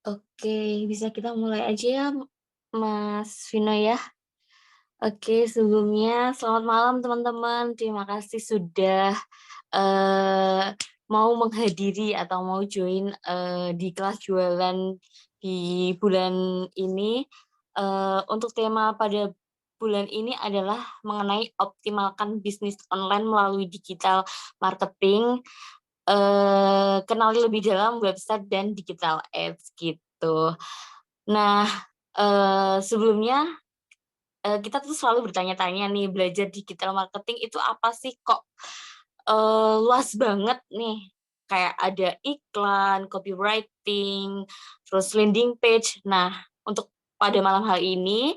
Oke, bisa kita mulai aja ya, Mas Vino ya. Oke, sebelumnya selamat malam teman-teman. Terima kasih sudah eh, mau menghadiri atau mau join di kelas jualan di bulan ini. Untuk tema pada bulan ini adalah mengenai optimalkan bisnis online melalui digital marketing. Kenali lebih dalam website dan digital ads gitu. Nah, sebelumnya kita tuh selalu bertanya-tanya nih, belajar digital marketing itu apa sih, kok luas banget nih. Kayak ada iklan, copywriting, terus landing page. Nah, untuk pada malam hari ini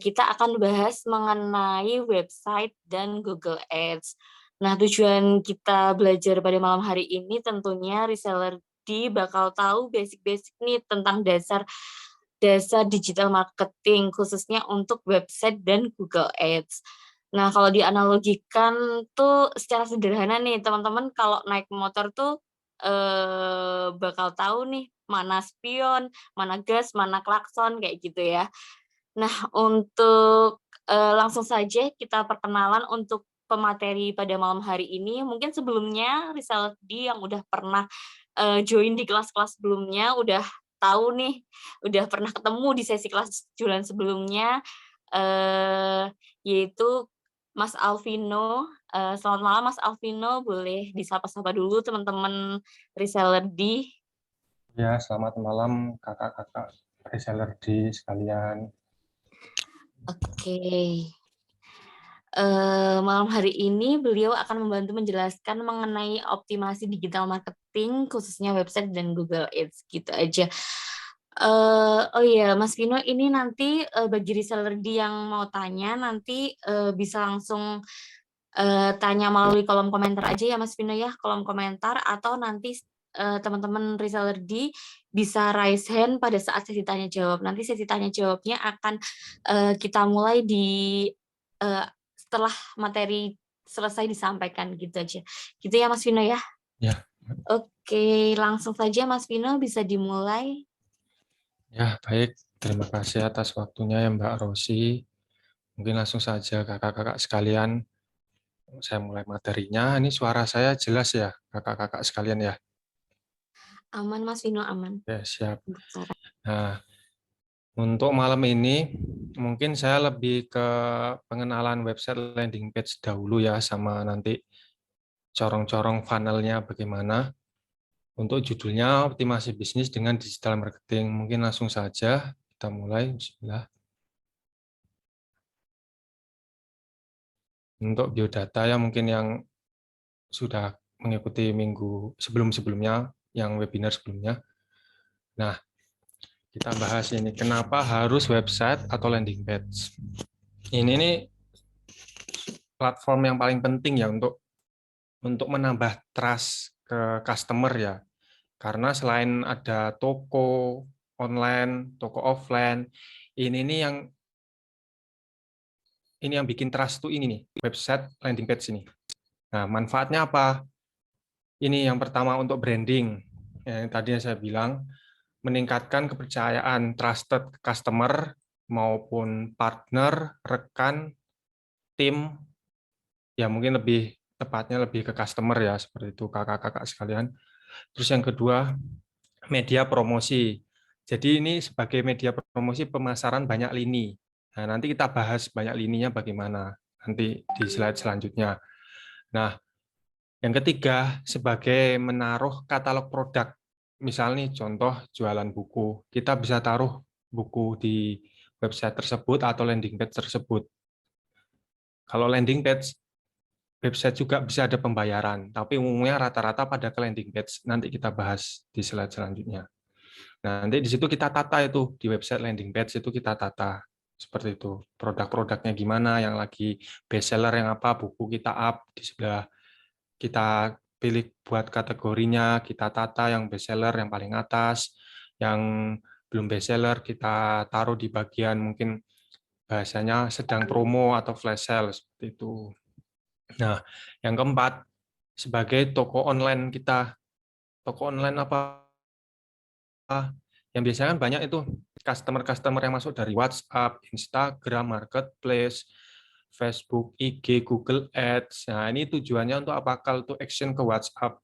kita akan bahas mengenai website dan Google Ads. Nah, tujuan kita belajar pada malam hari ini tentunya reseller bakal tahu basic-basic nih tentang dasar dasar digital marketing khususnya untuk website dan Google Ads. Nah, kalau dianalogikan tuh secara sederhana nih, teman-teman kalau naik motor tuh bakal tahu nih mana spion, mana gas, mana klakson kayak gitu ya. Nah, untuk langsung saja kita perkenalan untuk pemateri pada malam hari ini. Mungkin sebelumnya Rizaldi yang udah pernah join di kelas-kelas sebelumnya, udah tahu nih, udah pernah ketemu di sesi kelas jualan sebelumnya, eh, yaitu Mas Alvino. Selamat malam Mas Alvino, boleh disapa-sapa dulu teman-teman reseller di. Ya, selamat malam kakak-kakak reseller di sekalian. Oke. Malam hari ini beliau akan membantu menjelaskan mengenai optimasi digital marketing khususnya website dan Google Ads gitu aja. Oh iya, Mas Vino, ini nanti bagi reseller di yang mau tanya nanti bisa langsung tanya melalui kolom komentar aja ya Mas Vino ya, kolom komentar atau nanti teman-teman reseller di bisa raise hand pada saat sesi tanya jawab. Nanti sesi tanya jawabnya akan kita mulai di eh, setelah materi selesai disampaikan gitu aja. Gitu ya Mas Vino ya. Ya, Oke, langsung saja Mas Vino bisa dimulai. ya baik. Terima kasih atas waktunya ya Mbak Rosi. Mungkin langsung saja kakak-kakak sekalian, saya mulai materinya. Ini suara saya jelas ya, kakak-kakak sekalian ya. Aman Mas Vino, aman. Ya, siap. Untuk Sarah. Nah, untuk malam ini mungkin saya lebih ke pengenalan website landing page dahulu ya, sama nanti corong-corong funnelnya bagaimana. Untuk judulnya optimasi bisnis dengan digital marketing. Mungkin langsung saja kita mulai. Bismillah. Untuk biodata ya mungkin yang sudah mengikuti minggu sebelum-sebelumnya, yang webinar sebelumnya. Nah, kita bahas ini kenapa harus website atau landing page. Ini nih platform yang paling penting ya untuk menambah trust ke customer ya. Karena selain ada toko online, toko offline, ini yang bikin trust tuh ini nih, website landing page ini. Nah, manfaatnya apa? Ini yang pertama untuk branding. Yang tadi saya bilang, meningkatkan kepercayaan trusted customer maupun partner, rekan, tim, ya mungkin lebih tepatnya lebih ke customer ya, seperti itu kakak-kakak sekalian. Terus yang kedua, media promosi. Jadi ini sebagai media promosi pemasaran banyak lini. Nah, nanti kita bahas banyak lininya bagaimana nanti di slide selanjutnya. Nah, yang ketiga, sebagai menaruh katalog produk. Misalnya contoh jualan buku, kita bisa taruh buku di website tersebut atau landing page tersebut. Kalau landing page, website juga bisa ada pembayaran, tapi umumnya rata-rata pada ke landing page. Nanti kita bahas di slide selanjutnya. Nah, nanti di situ kita tata itu, di website landing page itu kita tata. Seperti itu. Produk-produknya gimana, yang lagi best seller yang apa, buku kita up di sebelah, kita pilih buat kategorinya, kita tata yang best seller yang paling atas, yang belum best seller kita taruh di bagian mungkin bahasanya sedang promo atau flash sale seperti itu. Nah, yang keempat, sebagai toko online kita, toko online apa Yang biasanya kan banyak itu customer-customer yang masuk dari WhatsApp, Instagram, Marketplace, Facebook, IG, Google Ads. Nah, ini tujuannya untuk apa? Call to action ke WhatsApp.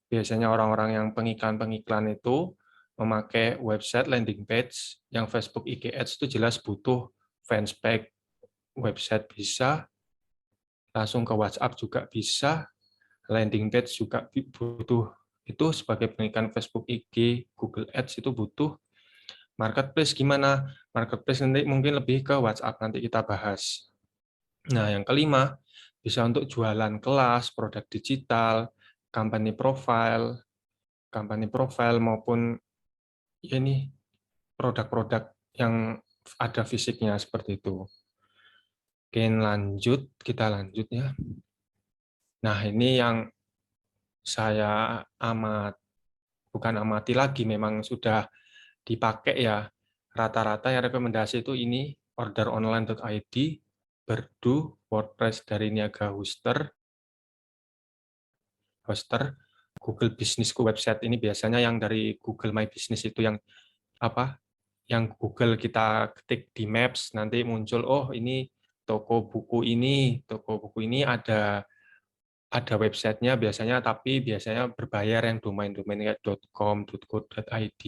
Biasanya orang-orang yang pengiklan-pengiklan itu memakai website landing page, yang Facebook, IG Ads itu jelas butuh fanspage. Website bisa, langsung ke WhatsApp juga bisa, landing page juga butuh. Itu sebagai pengiklan Facebook, IG, Google Ads itu butuh. Marketplace gimana? Marketplace nanti mungkin lebih ke WhatsApp, nanti kita bahas. Nah, yang kelima, bisa untuk jualan kelas, produk digital, company profile maupun ini produk-produk yang ada fisiknya seperti itu. Oke, kita lanjut ya. Nah, ini yang saya bukan amati lagi, memang sudah dipakai ya. Rata-rata yang rekomendasi itu ini orderonline.id, Berdu, WordPress dari Niaga Hoster, Google Businessku website ini biasanya yang dari Google My Business itu yang apa? Yang Google kita ketik di Maps nanti muncul, oh ini toko buku ini ada websitenya biasanya, tapi biasanya berbayar yang domain-domain kayak .com, .co.id.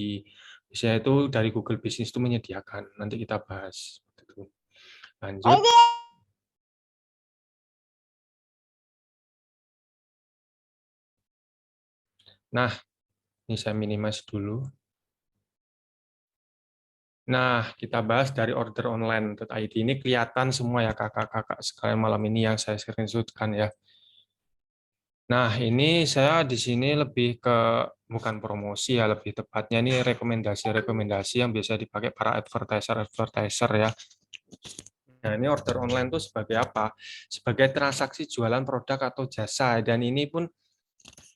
Biasanya itu dari Google Business itu menyediakan. Nanti kita bahas. Lanjut. Nah, ini saya minimize dulu. Nah, kita bahas dari orderonline.id. Ini kelihatan semua ya kakak-kakak sekalian malam ini yang saya screenshotkan ya. Nah, ini saya di sini lebih ke bukan promosi ya, lebih tepatnya ini rekomendasi-rekomendasi yang biasa dipakai para advertiser ya. Nah, ini order online itu sebagai apa? Sebagai transaksi jualan produk atau jasa, dan ini pun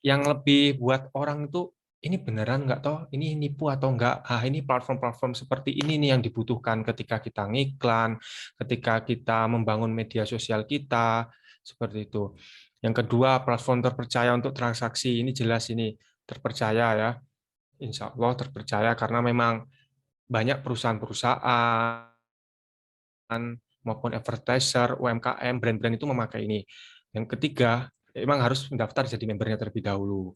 yang lebih buat orang itu ini beneran nggak toh? Ini nipu atau enggak? Ah, ini platform-platform seperti ini nih yang dibutuhkan ketika kita ngiklan, ketika kita membangun media sosial kita, seperti itu. Yang kedua, platform terpercaya untuk transaksi. Ini jelas ini terpercaya ya. Insya Allah terpercaya karena memang banyak perusahaan-perusahaan maupun advertiser, UMKM, brand-brand itu memakai ini. Yang ketiga, memang harus mendaftar jadi membernya terlebih dahulu.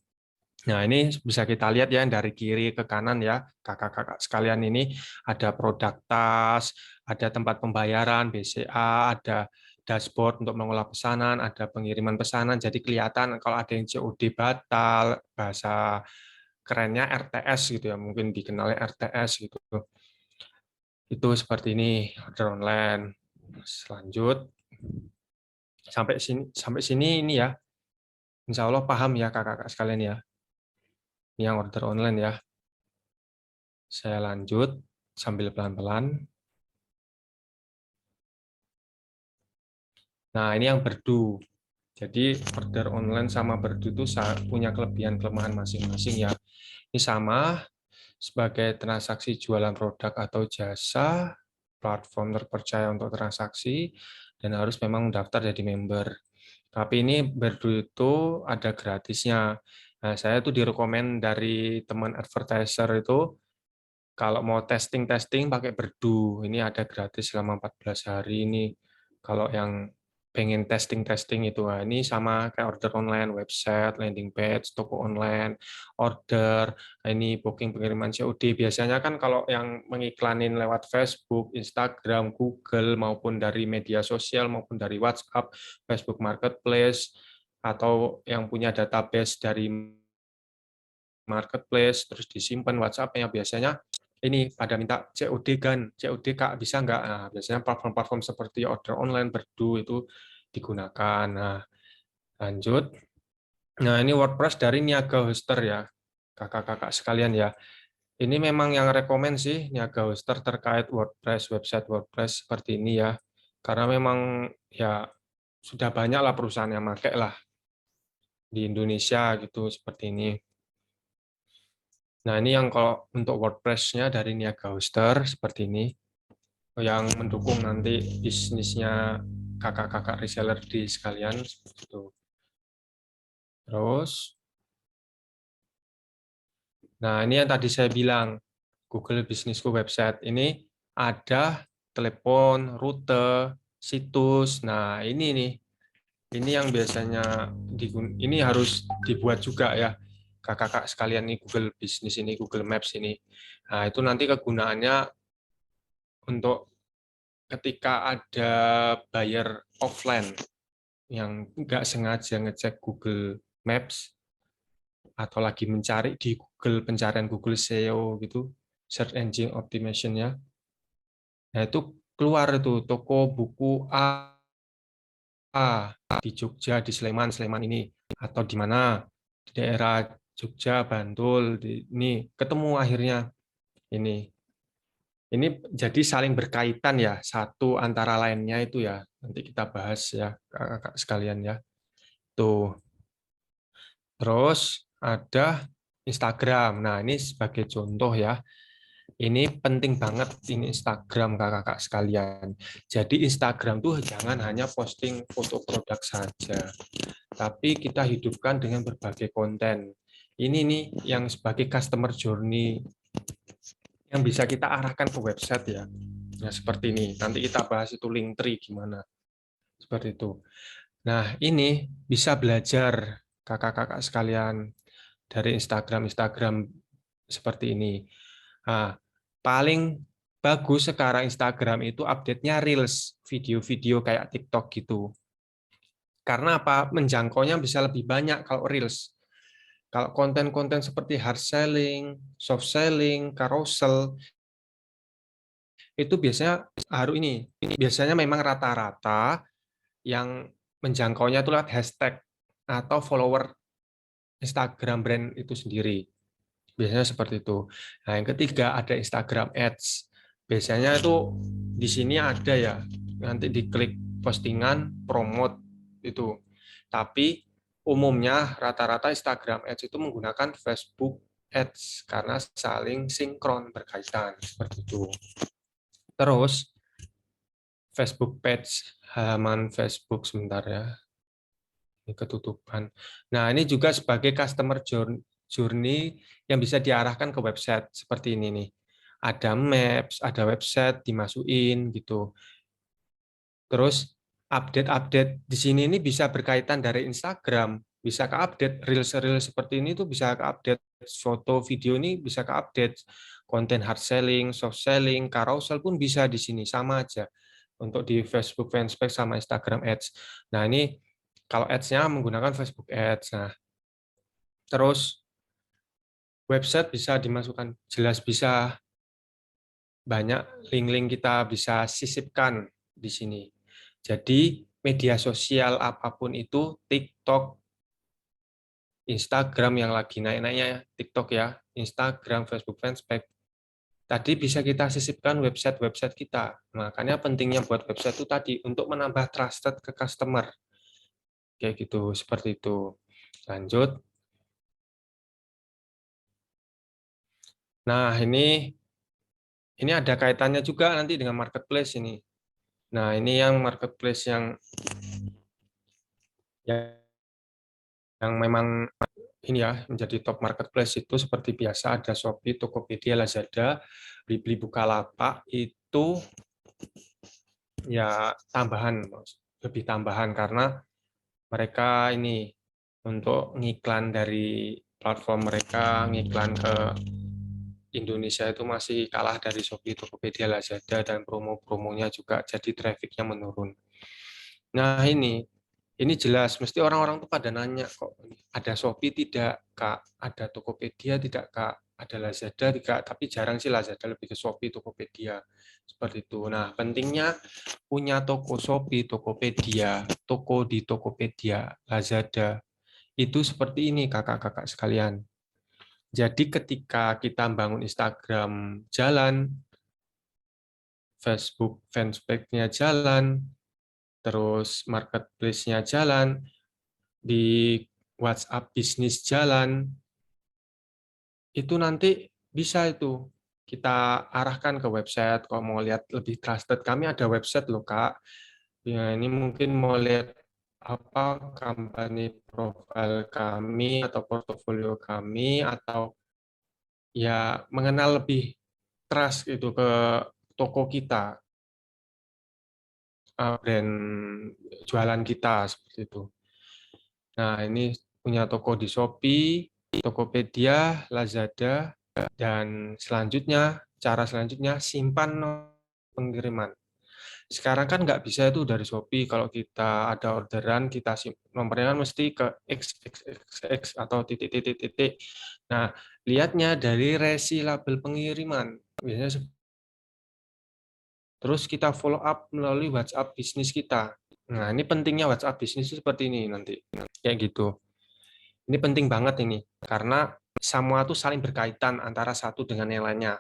Nah, ini bisa kita lihat ya dari kiri ke kanan ya, kakak-kakak sekalian, ini ada produk tas, ada tempat pembayaran, BCA, ada dashboard untuk mengolah pesanan, ada pengiriman pesanan, jadi kelihatan kalau ada yang COD batal, bahasa kerennya RTS gitu ya, mungkin dikenalnya RTS gitu. Itu seperti ini, order online. Selanjut, sampai sini ini ya, insya Allah paham ya kakak-kakak sekalian ya, ini yang order online ya. Saya lanjut sambil pelan-pelan. Nah, ini yang Berdu. Jadi order online sama Berdu itu punya kelebihan-kelemahan masing-masing ya. Ini sama sebagai transaksi jualan produk atau jasa, platform terpercaya untuk transaksi, dan harus memang mendaftar jadi member. Tapi ini Berdu itu ada gratisnya. Nah, saya tuh direkomend dari teman advertiser itu, kalau mau testing-testing pakai Berdu, ini ada gratis selama 14 hari ini. Kalau yang pengen testing-testing itu, nah ini sama kayak order online, website, landing page, toko online, order, nah ini booking pengiriman COD. Biasanya kan kalau yang mengiklanin lewat Facebook, Instagram, Google, maupun dari media sosial, maupun dari WhatsApp, Facebook Marketplace, atau yang punya database dari Marketplace, terus disimpan WhatsApp-nya, biasanya ini pada minta COD kan, COD Kak bisa nggak? Nah, biasanya platform-platform seperti order online, Berdu itu digunakan. Nah, lanjut. Nah, ini WordPress dari Niaga Hoster ya, kakak-kakak sekalian ya. Ini memang yang rekomend sih Niaga Hoster terkait WordPress, website WordPress seperti ini ya. Karena memang ya sudah banyak lah perusahaan yang pakai lah di Indonesia gitu seperti ini. Nah, ini yang kalau untuk WordPress-nya dari Niaga Hoster seperti ini, yang mendukung nanti bisnisnya kakak-kakak reseller di sekalian seperti itu. Terus, nah ini yang tadi saya bilang, Google Businessku website. Ini ada telepon, rute, situs. Nah, ini nih. Ini yang biasanya ini harus dibuat juga ya. Kakak-kakak sekalian nih Google Business ini, Google Maps ini. Nah, itu nanti kegunaannya untuk ketika ada buyer offline yang nggak sengaja ngecek Google Maps atau lagi mencari di Google pencarian Google SEO gitu, Search Engine Optimization ya. Nah, itu keluar itu toko buku A di Jogja, di Sleman, Sleman ini, atau di mana di daerah Jogja, Bantul, ini ketemu akhirnya ini. Ini jadi saling berkaitan ya, satu antara lainnya itu ya. Nanti kita bahas ya, kakak sekalian ya. Tuh. Terus ada Instagram. Nah, ini sebagai contoh ya. Ini penting banget ini Instagram kakak-kakak sekalian. Jadi Instagram tuh jangan hanya posting foto produk saja, tapi kita hidupkan dengan berbagai konten. Ini nih yang sebagai customer journey yang bisa kita arahkan ke website ya. Nah, seperti ini. Nanti kita bahas itu Linktree gimana. Seperti itu. Nah, ini bisa belajar kakak-kakak sekalian dari Instagram seperti ini. Nah, paling bagus sekarang Instagram itu update-nya Reels, video-video kayak TikTok gitu. Karena apa? Menjangkaunya bisa lebih banyak kalau Reels. Kalau konten-konten seperti hard selling, soft selling, carousel, itu biasanya biasanya memang rata-rata yang menjangkaunya itu lewat hashtag atau follower Instagram brand itu sendiri. Biasanya seperti itu. Nah, yang ketiga ada Instagram Ads. Biasanya itu di sini ada ya, nanti diklik postingan, promote itu. Tapi umumnya rata-rata Instagram Ads itu menggunakan Facebook Ads karena saling sinkron berkaitan seperti itu. Terus Facebook page, halaman Facebook sebentar ya. Ini ketutupan. Nah, ini juga sebagai customer journey yang bisa diarahkan ke website seperti ini nih. Ada maps, ada website dimasukin gitu. Terus update-update di sini ini bisa berkaitan dari Instagram, bisa ke update reels-reels seperti ini tuh bisa ke update foto, video ini bisa ke update konten hard selling, soft selling, carousel pun bisa di sini sama aja untuk di Facebook Fanspage sama Instagram Ads. Nah, ini kalau ads-nya menggunakan Facebook Ads. Nah, terus website bisa dimasukkan jelas bisa banyak link-link kita bisa sisipkan di sini. Jadi media sosial apapun itu, TikTok, Instagram yang lagi naik-naiknya TikTok ya, Instagram, Facebook Fanspage, tadi bisa kita sisipkan website-website kita. Makanya pentingnya buat website itu tadi untuk menambah trusted ke customer. Kayak gitu, seperti itu. Lanjut. Nah, ini ada kaitannya juga nanti dengan marketplace ini. Nah, ini yang marketplace yang memang ini ya menjadi top marketplace itu seperti biasa ada Shopee, Tokopedia, Lazada, Blibli, Bukalapak itu ya tambahan, lebih tambahan karena mereka ini untuk ngiklan dari platform mereka, ngiklan ke Indonesia itu masih kalah dari Shopee, Tokopedia, Lazada, dan promo-promonya juga jadi trafficnya menurun. Nah, ini jelas, mesti orang-orang tuh pada nanya kok, ada Shopee tidak, Kak? Ada Tokopedia tidak, Kak? Ada Lazada tidak, tapi jarang sih Lazada, lebih ke Shopee, Tokopedia. Seperti itu. Nah, pentingnya punya toko Shopee, Tokopedia, toko di Tokopedia, Lazada. Itu seperti ini, kakak-kakak sekalian. Jadi ketika kita bangun Instagram jalan, Facebook fanspage-nya jalan, terus marketplace-nya jalan, di WhatsApp bisnis jalan, itu nanti bisa itu kita arahkan ke website. Kalau mau lihat lebih trusted, kami ada website loh Kak. Ya, ini mungkin mau lihat apa company profile kami atau portofolio kami atau ya mengenal lebih trust itu ke toko kita, brand jualan kita seperti itu. Nah, ini punya toko di Shopee, Tokopedia, Lazada, dan cara selanjutnya simpan pengiriman. Sekarang kan nggak bisa itu dari Shopee, kalau kita ada orderan, nomornya kan mesti ke XXXX atau titik-titik-titik. Nah, lihatnya dari resi label pengiriman. Biasanya terus kita follow up melalui WhatsApp bisnis kita. Nah, ini pentingnya WhatsApp bisnis seperti ini nanti. Kayak gitu. Ini penting banget ini, karena semua itu saling berkaitan antara satu dengan yang lainnya.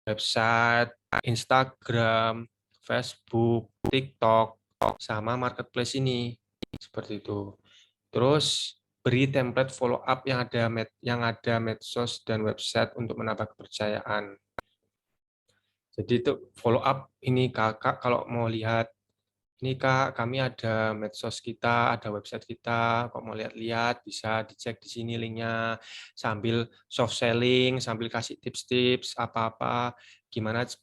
Website, Instagram, Facebook, TikTok, sama marketplace ini. Seperti itu. Terus beri template follow up yang ada medsos dan website untuk menambah kepercayaan. Jadi itu follow up ini Kakak kalau mau lihat, ini Kak, kami ada medsos kita, ada website kita, kok mau lihat-lihat bisa dicek di sini linknya, sambil soft selling, sambil kasih tips-tips apa-apa,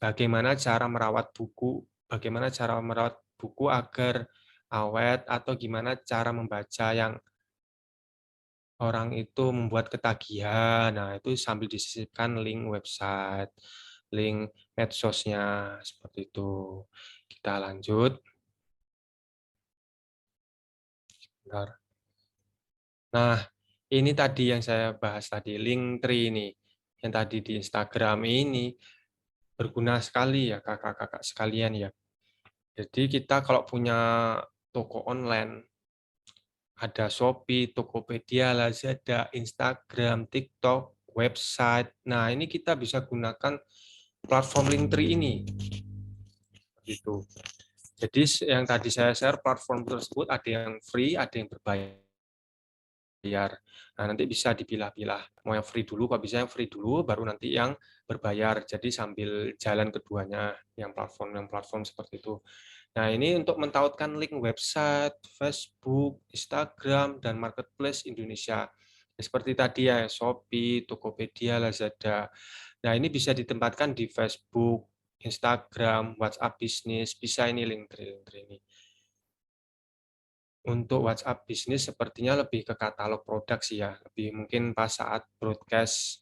bagaimana cara merawat buku agar awet, atau gimana cara membaca yang orang itu membuat ketagihan. Nah, itu sambil disisipkan link website, link medsosnya, seperti itu. Kita lanjut. Bentar. Nah, ini tadi yang saya bahas tadi, Linktree ini. Yang tadi di Instagram ini berguna sekali ya kakak-kakak sekalian ya. Jadi kita kalau punya toko online, ada Shopee, Tokopedia, Lazada, Instagram, TikTok, website. Nah, ini kita bisa gunakan platform Linktree ini. Gitu. Jadi yang tadi saya share platform tersebut ada yang free, ada yang berbayar. Nah, nanti bisa dipilah-pilah. Mau yang free dulu, kalau bisa yang free dulu, baru nanti yang berbayar. Jadi sambil jalan keduanya, yang platform seperti itu. Nah, ini untuk mentautkan link website, Facebook, Instagram, dan Marketplace Indonesia. Seperti tadi ya, Shopee, Tokopedia, Lazada. Nah, ini bisa ditempatkan di Facebook, Instagram, WhatsApp bisnis, bisa ini link ini. Untuk WhatsApp bisnis sepertinya lebih ke katalog produk sih ya, lebih mungkin pas saat broadcast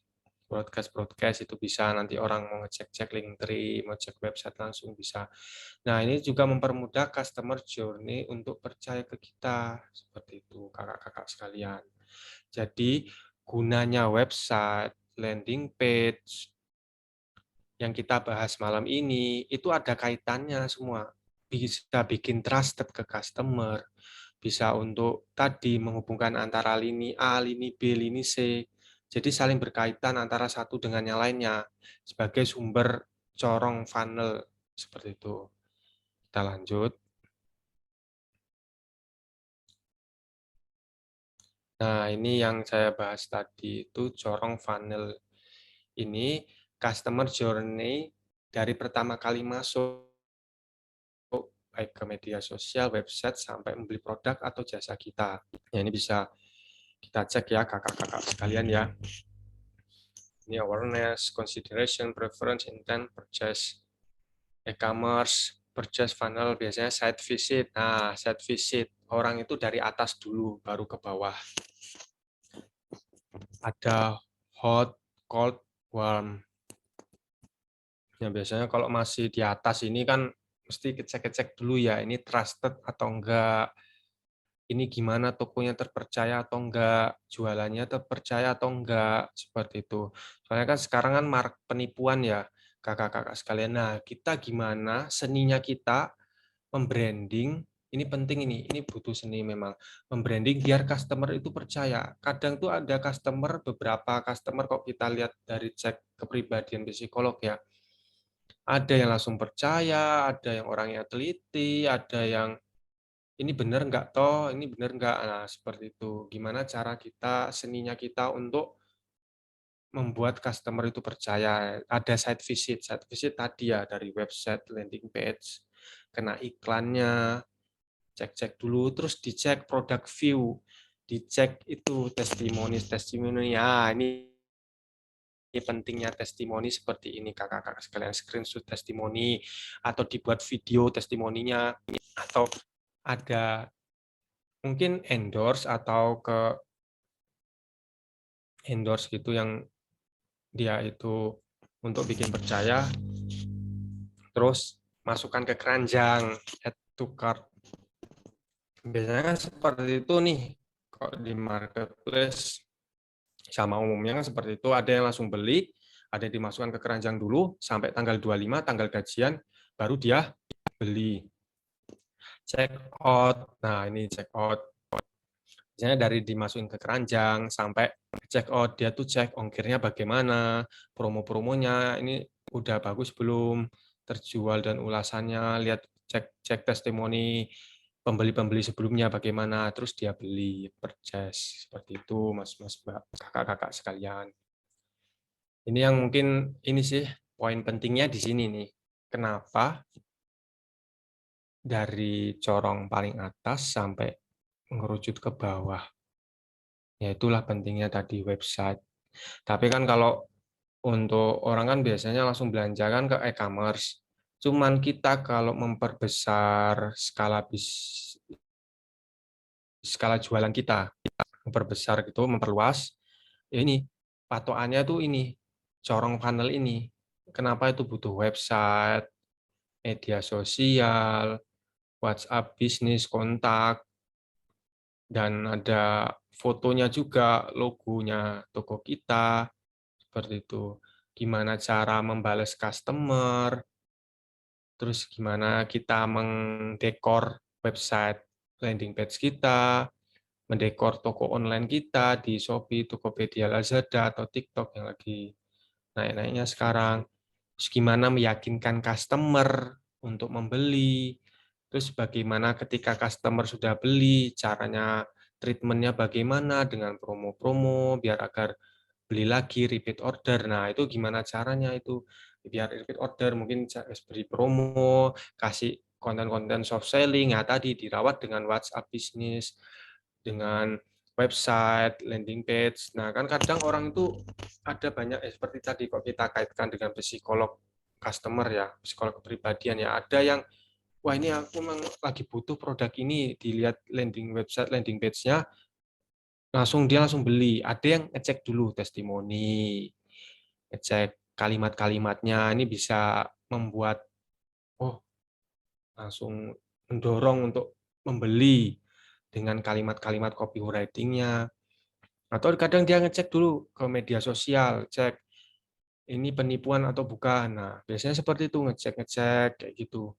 itu bisa, nanti orang mau ngecek-cek Linktree, mau cek website langsung bisa. Nah, ini juga mempermudah customer journey untuk percaya ke kita, seperti itu kakak-kakak sekalian. Jadi gunanya website, landing page yang kita bahas malam ini itu ada kaitannya semua. Bisa bikin trusted ke customer, bisa untuk tadi menghubungkan antara lini A, lini B, lini C. Jadi saling berkaitan antara satu dengan yang lainnya sebagai sumber corong funnel, seperti itu. Kita lanjut. Nah, ini yang saya bahas tadi itu corong funnel. Ini customer journey dari pertama kali masuk baik ke media sosial, website, sampai membeli produk atau jasa kita. Ya, ini bisa kita cek ya kakak-kakak sekalian ya. Ini awareness, consideration, preference, intent, purchase, e-commerce, purchase funnel, biasanya site visit. Nah, site visit, orang itu dari atas dulu, baru ke bawah. Ada hot, cold, warm. Ya, biasanya kalau masih di atas ini kan mesti cek-cek dulu ya, ini trusted atau enggak, ini gimana tokonya, terpercaya atau enggak, jualannya terpercaya atau enggak, seperti itu. Soalnya kan sekarang kan penipuan ya, kakak-kakak sekalian. Nah, kita gimana seninya kita membranding, ini penting ini butuh seni memang. Membranding biar customer itu percaya. Kadang tuh ada beberapa customer kok kita lihat dari cek kepribadian psikolog ya, ada yang langsung percaya, ada yang orangnya teliti, ada yang ini benar nggak toh, ini benar nggak. Nah, seperti itu. Gimana cara kita, seninya kita untuk membuat customer itu percaya. Ada site visit tadi ya, dari website, landing page, kena iklannya, cek-cek dulu, terus dicek produk view, dicek itu testimoni. Ya, ini pentingnya testimoni seperti ini, kakak-kakak sekalian, screenshot testimoni, atau dibuat video testimoninya, atau ada mungkin endorse atau ke endorse gitu yang dia itu untuk bikin percaya, terus masukkan ke keranjang, add to cart. Biasanya kan seperti itu nih, kok di marketplace sama umumnya kan seperti itu, ada yang langsung beli, ada yang dimasukkan ke keranjang dulu sampai tanggal 25, tanggal gajian, baru dia beli. Check out, nah ini check out. Biasanya dari dimasukin ke keranjang sampai check out, dia tuh cek ongkirnya bagaimana, promo-promonya ini udah bagus belum, terjual dan ulasannya, lihat cek testimoni pembeli-pembeli sebelumnya bagaimana, terus dia beli, purchase. Seperti itu, Mas-mas, Mbak, kakak-kakak sekalian. Ini yang mungkin ini sih poin pentingnya di sini nih. Kenapa dari corong paling atas sampai mengerucut ke bawah? Ya itulah pentingnya tadi website. Tapi kan kalau untuk orang kan biasanya langsung belanja kan ke e-commerce. Cuman kita kalau memperbesar skala jualan kita, memperbesar gitu, memperluas, ya ini patokannya tuh ini corong funnel ini. Kenapa itu butuh website, media sosial, WhatsApp bisnis, kontak, dan ada fotonya juga, logonya toko kita, seperti itu. Gimana cara membalas customer, terus gimana kita mendekor website landing page kita, mendekor toko online kita di Shopee, Tokopedia, Lazada, atau TikTok yang lagi naik-naiknya sekarang. Terus gimana meyakinkan customer untuk membeli, terus bagaimana ketika customer sudah beli, caranya treatmentnya bagaimana dengan promo-promo, biar agar beli lagi, repeat order. Nah, itu gimana caranya itu? Biar repeat order, mungkin beri promo, kasih konten-konten soft selling, ya tadi dirawat dengan WhatsApp bisnis, dengan website, landing page. Nah, kan kadang orang itu ada banyak, seperti tadi kok kita kaitkan dengan psikolog customer ya, psikolog kepribadian ya. Ada yang, wah ini aku memang lagi butuh produk ini, dilihat landing page-nya, dia langsung beli. Ada yang ngecek dulu testimoni, ngecek kalimat-kalimatnya, ini bisa membuat, oh langsung mendorong untuk membeli dengan kalimat-kalimat copywriting-nya. Atau kadang dia ngecek dulu ke media sosial, cek ini penipuan atau bukan. Nah, biasanya seperti itu, ngecek-ngecek kayak gitu.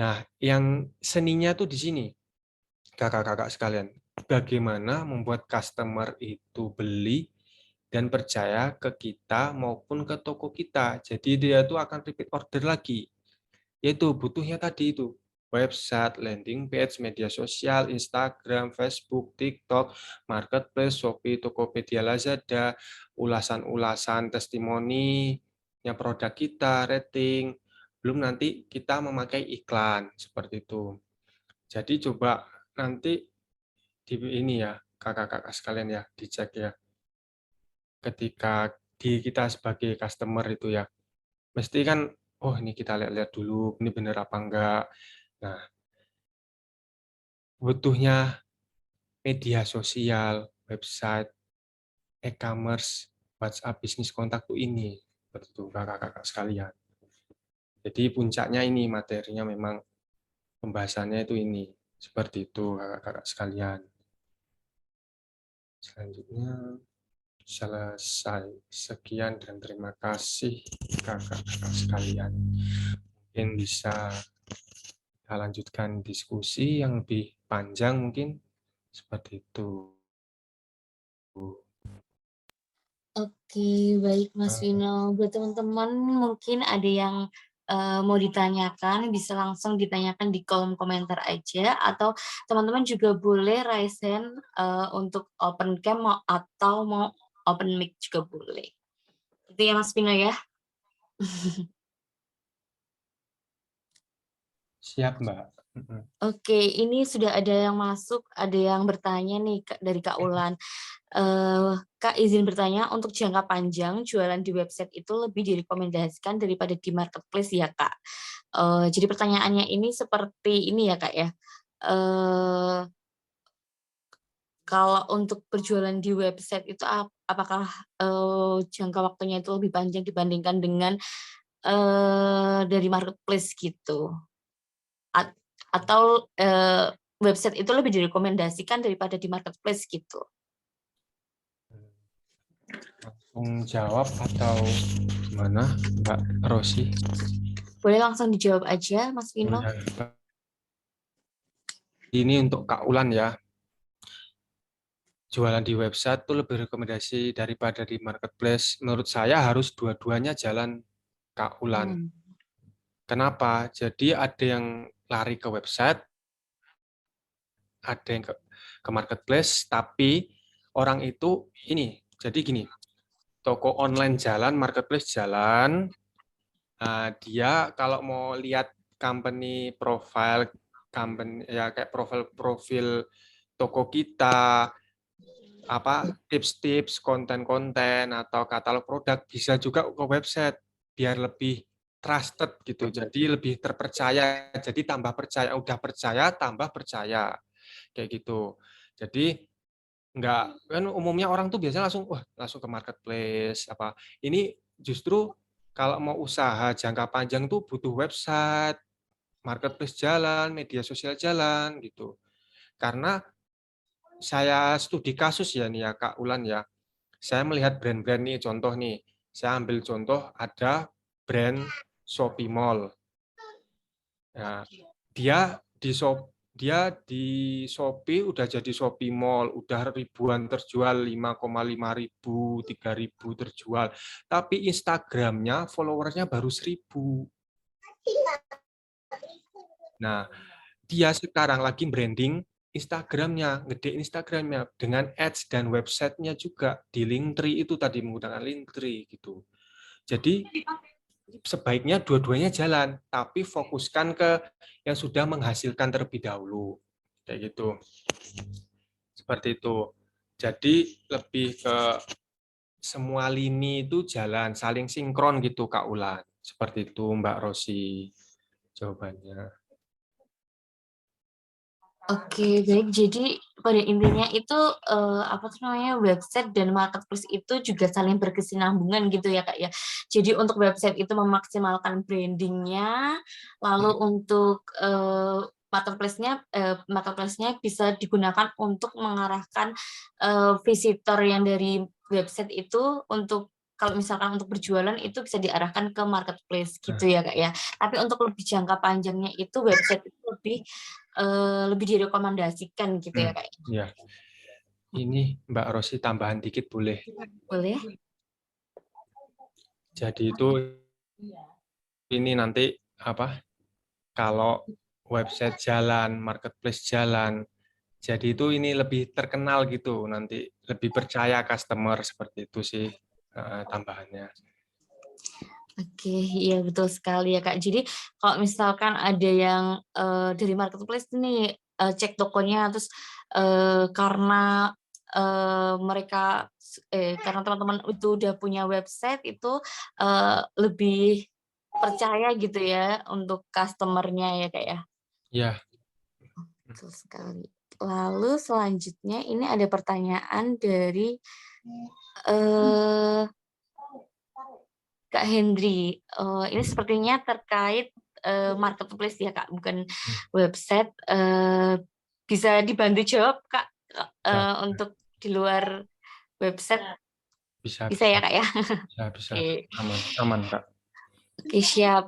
Nah, yang seninya tuh di sini, kakak-kakak sekalian. Bagaimana membuat customer itu beli dan percaya ke kita maupun ke toko kita. Jadi dia tuh akan repeat order lagi. Yaitu butuhnya tadi itu website, landing page, media sosial, Instagram, Facebook, TikTok, marketplace, Shopee, Tokopedia, Lazada, ulasan-ulasan testimoninya produk kita, rating, belum nanti kita memakai iklan seperti itu. Jadi coba nanti di ini ya, kakak-kakak sekalian ya, dicek ya. Ketika kita sebagai customer itu ya, mesti kan, oh ini kita lihat-lihat dulu, ini benar apa enggak. Nah, butuhnya media sosial, website, e-commerce, WhatsApp bisnis kontak tuh ini, betul kakak-kakak sekalian. Jadi puncaknya ini materinya memang pembahasannya itu ini, seperti itu kakak-kakak sekalian. Selanjutnya selesai. Sekian dan terima kasih kakak-kakak sekalian. Mungkin bisa kita lanjutkan diskusi yang lebih panjang mungkin seperti itu. Oke, baik Mas Vino. Buat teman-teman mungkin ada yang mau ditanyakan, bisa langsung ditanyakan di kolom komentar aja, atau teman-teman juga boleh raise hand untuk open cam atau mau open mic juga boleh. Itu ya Mas Vino ya. Siap, Mbak. Mhm. Oke, ini sudah ada yang masuk, ada yang bertanya nih dari Kak Ulan. Kak, izin bertanya, untuk jangka panjang jualan di website itu lebih direkomendasikan daripada di marketplace ya, Kak? Jadi pertanyaannya ini seperti ini ya, Kak, ya. Eee, Kalau untuk berjualan di website itu apakah, jangka waktunya itu lebih panjang dibandingkan dengan, dari marketplace gitu? At atau, website itu lebih direkomendasikan daripada di marketplace gitu? Langsung jawab atau gimana, Mbak Rosi? Boleh langsung dijawab aja, Mas Oh, Vino. ya. Ini untuk Kak Ulan ya. Jualan di website itu lebih rekomendasi daripada di marketplace. Menurut saya harus dua-duanya jalan, Kak Ulan. Hmm. Kenapa? Jadi ada yang lari ke website, ada yang ke marketplace, tapi orang itu ini. Jadi gini, toko online jalan, marketplace jalan. Dia kalau mau lihat company profile, company ya kayak profil toko kita, apa tips-tips, konten-konten atau katalog produk bisa juga ke website biar lebih trusted gitu. Jadi lebih terpercaya. Jadi tambah percaya, udah percaya tambah percaya kayak gitu. Jadi enggak kan umumnya orang tuh biasanya langsung wah langsung ke marketplace apa. Ini justru kalau mau usaha jangka panjang tuh butuh website, marketplace jalan, media sosial jalan gitu. Karena saya studi kasus ya nih ya Kak Ulan ya. Saya melihat brand-brand nih, contoh nih, saya ambil contoh ada brand Shopee Mall. Nah, dia di Shopee udah jadi Shopee Mall, udah ribuan terjual, 5,5 ribu, 3 ribu terjual. Tapi Instagramnya followersnya baru 1.000. Nah, dia sekarang lagi branding Instagramnya, gede Instagramnya dengan ads dan websitenya juga di Linktree itu tadi menggunakan Linktree gitu. Jadi sebaiknya dua-duanya jalan, tapi fokuskan ke yang sudah menghasilkan terlebih dahulu. Kayak gitu. Seperti itu. Jadi lebih ke semua lini itu jalan, saling sinkron gitu Kak Ulan. Seperti itu Mbak Rosi jawabannya. Oke, baik. Jadi pada intinya itu, apa tuh namanya, website dan marketplace itu juga saling berkesinambungan gitu ya, Kak, ya. Jadi untuk website itu memaksimalkan branding-nya, lalu untuk, marketplace-nya bisa digunakan untuk mengarahkan, visitor yang dari website itu untuk kalau misalkan untuk berjualan itu bisa diarahkan ke marketplace Nah, gitu ya, Kak, ya. Tapi untuk lebih jangka panjangnya itu website itu lebih direkomendasikan gitu ya, Kak, ya? ya. Ini Mbak Rosi tambahan dikit boleh. Boleh? Jadi itu ini nanti apa? Kalau website jalan, marketplace jalan, jadi itu ini lebih terkenal gitu, nanti lebih percaya customer seperti itu sih tambahannya. Oke, iya betul sekali ya, Kak. Jadi kalau misalkan ada yang, dari marketplace nih, cek tokonya terus, karena, karena teman-teman itu udah punya website itu, lebih percaya gitu ya untuk customer-nya ya, Kak, ya? Ya, Betul sekali. Lalu selanjutnya ini ada pertanyaan dari, eee, Kak Hendry. Ini sepertinya terkait, marketplace ya, Kak, bukan website. Bisa dibantu jawab, Kak, ya, untuk di luar website, bisa, bisa bisa, ya, Kak, ya? bisa, bisa, Oke. aman, aman Kak. Oke, siap.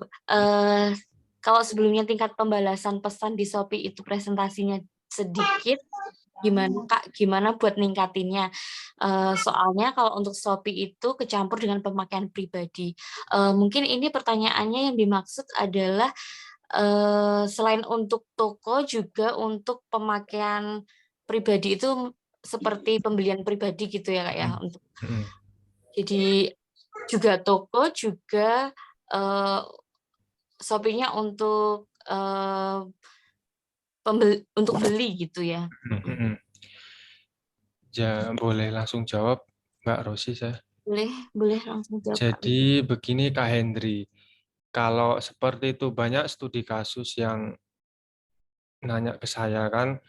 Kalau sebelumnya tingkat pembalasan pesan di Shopee itu presentasinya sedikit, gimana Kak? Gimana buat ningkatinnya? Soalnya kalau untuk Shopee itu kecampur dengan pemakaian pribadi. Mungkin ini pertanyaannya yang dimaksud adalah, selain untuk toko juga untuk pemakaian pribadi itu seperti pembelian pribadi gitu ya, Kak, ya? Mm, mm, Jadi juga toko juga, eee Shopee-nya untuk, untuk beli gitu ya. Boleh langsung jawab, Mbak Rosi saya. Boleh langsung jawab Kak. Jadi begini Kak Hendri, kalau seperti itu banyak studi kasus yang nanya ke saya kan,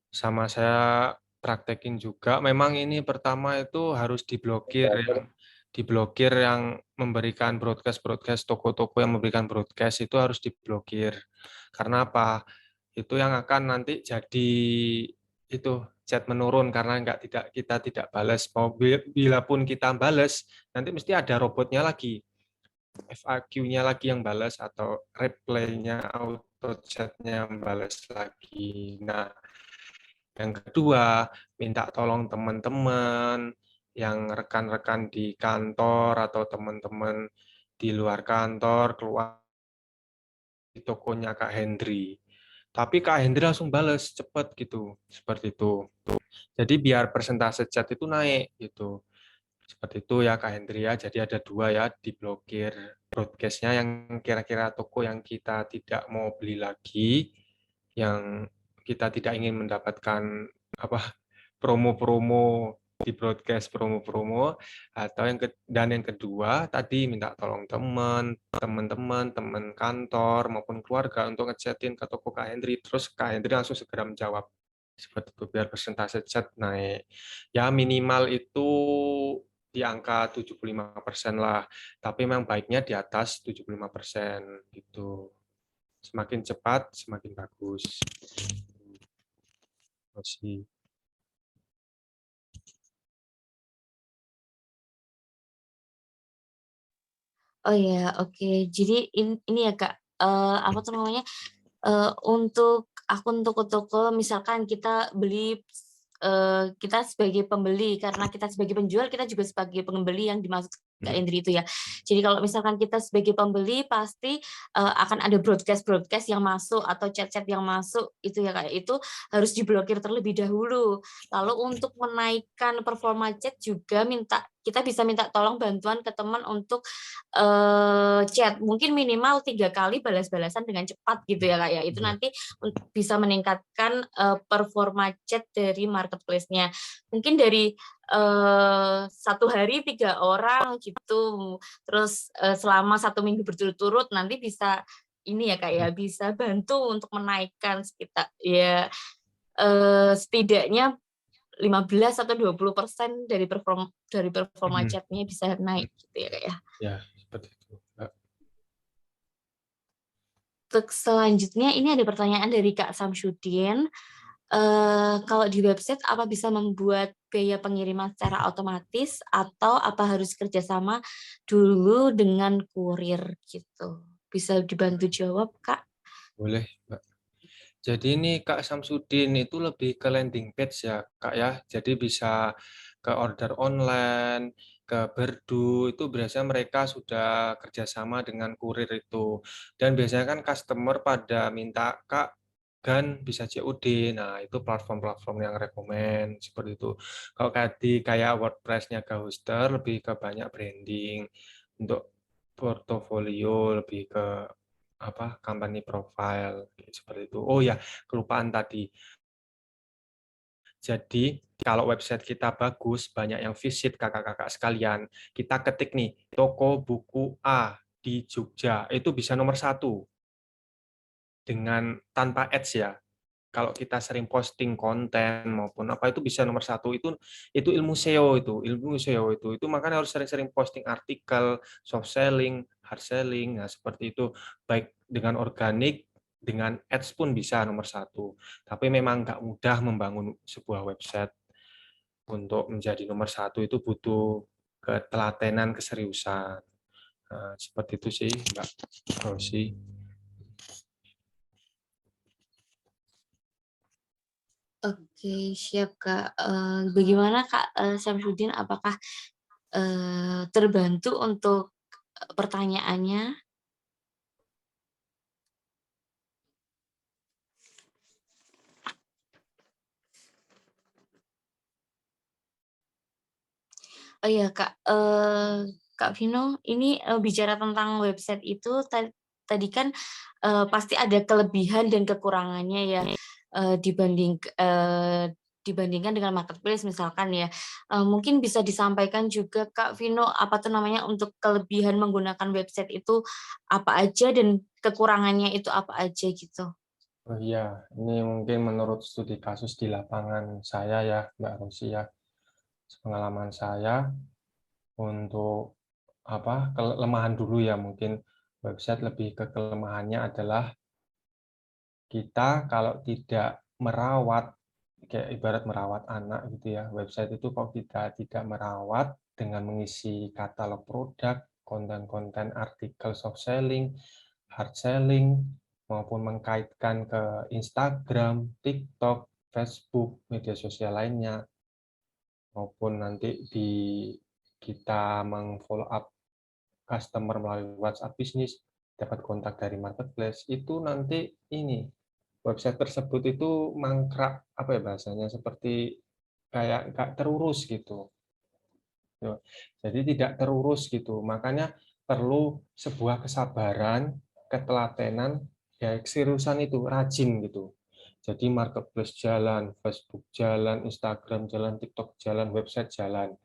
sama saya praktekin juga. Memang ini pertama itu harus diblokir yang memberikan broadcast toko-toko yang memberikan broadcast itu harus diblokir. Karena apa? Itu yang akan nanti jadi itu chat menurun karena kita tidak balas. Bila pun kita balas, nanti mesti ada robotnya lagi. FAQ-nya lagi yang balas atau reply-nya auto chat-nya yang balas lagi. Nah, yang kedua, minta tolong teman-teman yang rekan-rekan di kantor atau teman-teman di luar kantor keluar di tokonya Kak Hendri. Tapi Kak Hendri langsung bales cepet gitu, seperti itu. Jadi biar persentase chat itu naik gitu. Seperti itu ya Kak Hendri ya. Jadi ada dua ya, diblokir broadcast-nya yang kira-kira toko yang kita tidak mau beli lagi, yang kita tidak ingin mendapatkan apa promo-promo di broadcast promo-promo, atau yang kedua tadi minta tolong teman-teman, teman kantor maupun keluarga untuk ngechatin ke toko Kak Hendri, terus Kak Hendri langsung segera menjawab. Seperti itu biar persentase chat naik. Ya minimal itu di angka 75% lah, tapi memang baiknya di atas 75% gitu. Semakin cepat semakin bagus. Masih. Oh ya, oke. Jadi ini ya Kak, apa tuh namanya? Untuk akun toko-toko, misalkan kita beli, kita sebagai pembeli, karena kita sebagai penjual, kita juga sebagai pembeli yang dimaksud Kak Indri itu ya. Jadi kalau misalkan kita sebagai pembeli, pasti akan ada broadcast-broadcast yang masuk atau chat-chat yang masuk itu ya Kak, itu harus diblokir terlebih dahulu. Lalu untuk menaikkan performa chat juga kita bisa minta tolong bantuan ke teman untuk chat, mungkin minimal 3 kali balas-balasan dengan cepat gitu ya Kak ya. Itu nanti bisa meningkatkan performa chat dari marketplace-nya. Mungkin dari 1 hari 3 orang gitu. Terus selama 1 minggu berturut-turut nanti bisa ini ya Kak ya, bisa bantu untuk menaikkan sekitar ya setidaknya 15 atau 20% dari performa chatnya bisa naik gitu ya Kak ya. Ya, seperti itu. Untuk selanjutnya ini ada pertanyaan dari Kak Samsudin. Kalau di website apa bisa membuat biaya pengiriman secara otomatis atau apa harus kerjasama dulu dengan kurir gitu? Bisa dibantu jawab Kak? Boleh, Mbak. Jadi ini Kak Samsudin itu lebih ke landing page ya, Kak ya. Jadi bisa ke order online, ke Berdu, itu biasanya mereka sudah kerjasama dengan kurir itu. Dan biasanya kan customer pada minta, Kak, Gan bisa COD. Nah, itu platform-platform yang rekomen seperti itu. Kalau kayak WordPress-nya ke hoster, lebih ke banyak branding. Untuk portofolio, lebih ke apa company profile seperti itu. Oh ya, kelupaan tadi. Jadi kalau website kita bagus, banyak yang visit kakak-kakak sekalian, kita ketik nih toko buku A di Jogja, itu bisa nomor 1 dengan tanpa ads ya. Kalau kita sering posting konten maupun apa itu bisa nomor 1. Itu ilmu SEO, itu makanya harus sering-sering posting artikel, soft selling, hard selling. Nah seperti itu, baik dengan organik, dengan ads pun bisa nomor 1. Tapi memang nggak mudah membangun sebuah website. Untuk menjadi nomor 1 itu butuh ketelatenan, keseriusan. Nah, seperti itu sih Mbak Rosi. Oke, siap Kak. Bagaimana Kak Samsudin? Apakah terbantu untuk pertanyaannya? Oh iya Kak, Kak Vino, ini bicara tentang website itu tadi kan pasti ada kelebihan dan kekurangannya ya. dibandingkan dengan marketplace misalkan ya. Mungkin bisa disampaikan juga Kak Vino, apa tuh namanya, untuk kelebihan menggunakan website itu apa aja dan kekurangannya itu apa aja gitu? Oh iya, ini mungkin menurut studi kasus di lapangan saya ya, Mbak Rosi ya. Pengalaman saya untuk kelemahan dulu ya, mungkin website lebih ke kelemahannya adalah kita kalau tidak merawat, kayak ibarat merawat anak gitu ya, website itu kalau kita tidak merawat dengan mengisi katalog produk, konten-konten artikel soft selling, hard selling, maupun mengkaitkan ke Instagram, TikTok, Facebook, media sosial lainnya, maupun nanti kita meng-follow up customer melalui WhatsApp bisnis, dapat kontak dari marketplace, itu nanti ini website tersebut itu mangkrak, apa ya bahasanya, seperti kayak nggak terurus gitu. Jadi tidak terurus gitu. Makanya perlu sebuah kesabaran, ketelatenan, ya keseriusan itu, rajin gitu. Jadi marketplace jalan, Facebook jalan, Instagram jalan, TikTok jalan, website jalan.